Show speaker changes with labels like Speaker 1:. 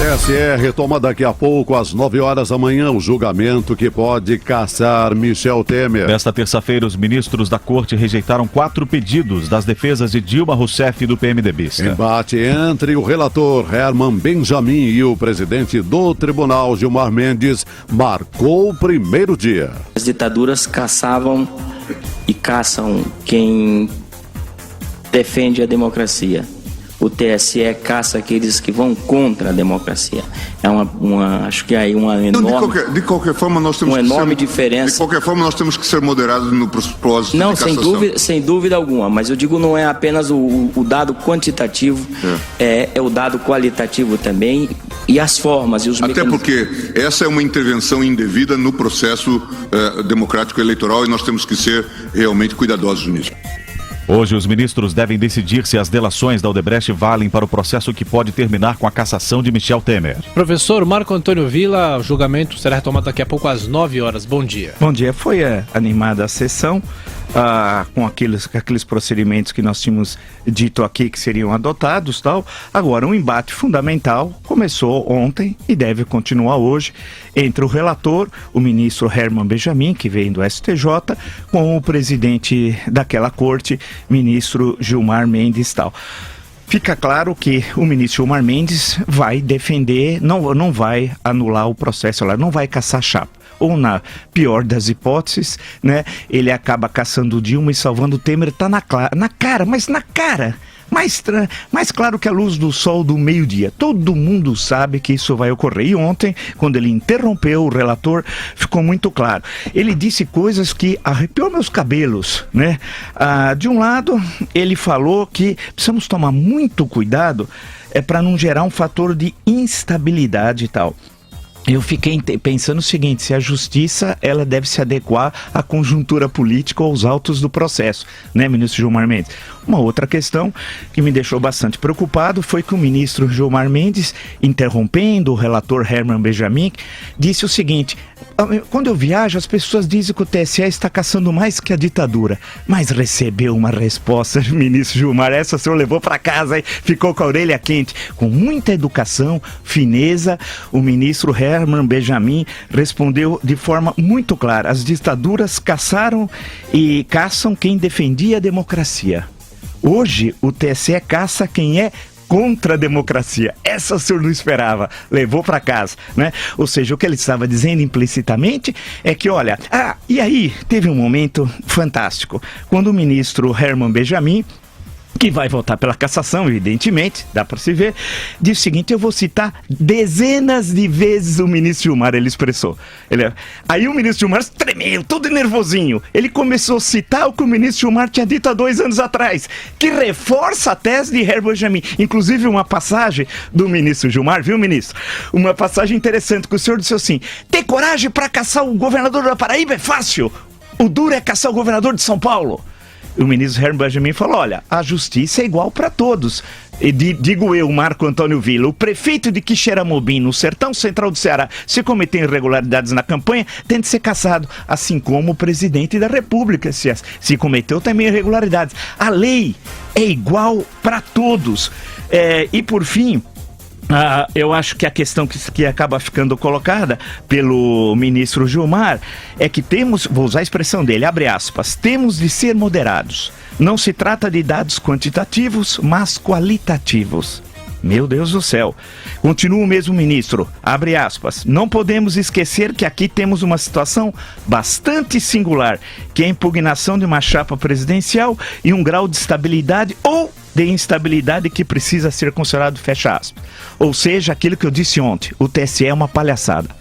Speaker 1: TSE retoma daqui a pouco, às 9 horas da manhã, o julgamento que pode caçar Michel Temer.
Speaker 2: Nesta terça-feira, os ministros da Corte rejeitaram 4 pedidos das defesas de Dilma Rousseff e do PMDBista.
Speaker 1: Embate entre o relator Herman Benjamin e o presidente do tribunal, Gilmar Mendes, marcou o primeiro dia.
Speaker 3: As ditaduras caçavam e caçam quem defende a democracia. O TSE caça aqueles que vão contra a democracia. É acho que aí uma enorme...
Speaker 4: De qualquer forma, nós temos
Speaker 3: uma enorme diferença.
Speaker 4: De qualquer forma, nós temos que ser moderados no propósito
Speaker 3: não,
Speaker 4: de cassação.
Speaker 3: sem dúvida alguma. Mas eu digo, não é apenas o dado quantitativo, é o dado qualitativo também, e as formas e os mecanismos.
Speaker 4: Até porque essa é uma intervenção indevida no processo democrático eleitoral e nós temos que ser realmente cuidadosos nisso.
Speaker 2: Hoje, os ministros devem decidir se as delações da Odebrecht valem para o processo que pode terminar com a cassação de Michel Temer.
Speaker 5: Professor Marco Antônio Villa, o julgamento será retomado daqui a pouco às 9 horas. Bom dia.
Speaker 6: Bom dia. Foi animada a sessão com aqueles procedimentos que nós tínhamos dito aqui que seriam adotados, tal. Agora, um embate fundamental começou ontem e deve continuar hoje entre o relator, o ministro Herman Benjamin, que vem do STJ, com o presidente daquela corte, ministro Gilmar Mendes, tal. Fica claro que o ministro Gilmar Mendes vai defender, não vai anular o processo, não vai caçar chapa. Ou na pior das hipóteses, né, ele acaba caçando o Dilma e salvando o Temer. Está na cara, mais claro que a luz do sol do meio-dia. Todo mundo sabe que isso vai ocorrer. E ontem, quando ele interrompeu o relator, ficou muito claro. Ele disse coisas que arrepiou meus cabelos, né? De um lado, ele falou que precisamos tomar muito cuidado para não gerar um fator de instabilidade e tal. Eu fiquei pensando o seguinte: se a justiça ela deve se adequar à conjuntura política ou aos autos do processo, né, ministro Gilmar Mendes? Uma outra questão que me deixou bastante preocupado foi que o ministro Gilmar Mendes, interrompendo o relator Herman Benjamin, disse o seguinte: quando eu viajo, as pessoas dizem que o TSE está caçando mais que a ditadura. Mas recebeu uma resposta, ministro Gilmar, essa o senhor levou para casa e ficou com a orelha quente. Com muita educação, fineza, o ministro Herman Benjamin respondeu de forma muito clara: as ditaduras caçaram e caçam quem defendia a democracia. Hoje, o TSE caça quem é contra a democracia. Essa o senhor não esperava, levou para casa, né? Ou seja, o que ele estava dizendo implicitamente é que, olha, e aí teve um momento fantástico, quando o ministro Herman Benjamin, que vai votar pela cassação, evidentemente, dá para se ver, diz o seguinte: eu vou citar dezenas de vezes o ministro Gilmar, ele expressou. Aí o ministro Gilmar tremeu, todo nervosinho. Ele começou a citar o que o ministro Gilmar tinha dito há 2 anos atrás, que reforça a tese de Herman Benjamin. Inclusive uma passagem do ministro Gilmar, viu, ministro? Uma passagem interessante, que o senhor disse assim: ter coragem para caçar o governador da Paraíba é fácil, o duro é caçar o governador de São Paulo. O ministro Herman Benjamin falou: olha, a justiça é igual para todos. E digo eu, Marco Antônio Villa, o prefeito de Quixeramobim, no sertão central do Ceará, se cometer irregularidades na campanha, tem de ser cassado, assim como o presidente da República, se cometeu também irregularidades. A lei é igual para todos. E por fim, eu acho que a questão que acaba ficando colocada pelo ministro Gilmar é que temos, vou usar a expressão dele, abre aspas, temos de ser moderados. Não se trata de dados quantitativos, mas qualitativos. Meu Deus do céu. Continua o mesmo ministro, abre aspas, não podemos esquecer que aqui temos uma situação bastante singular, que é a impugnação de uma chapa presidencial e um grau de estabilidade ou de instabilidade que precisa ser considerado, fecha aspas. Ou seja, aquilo que eu disse ontem, o TSE é uma palhaçada.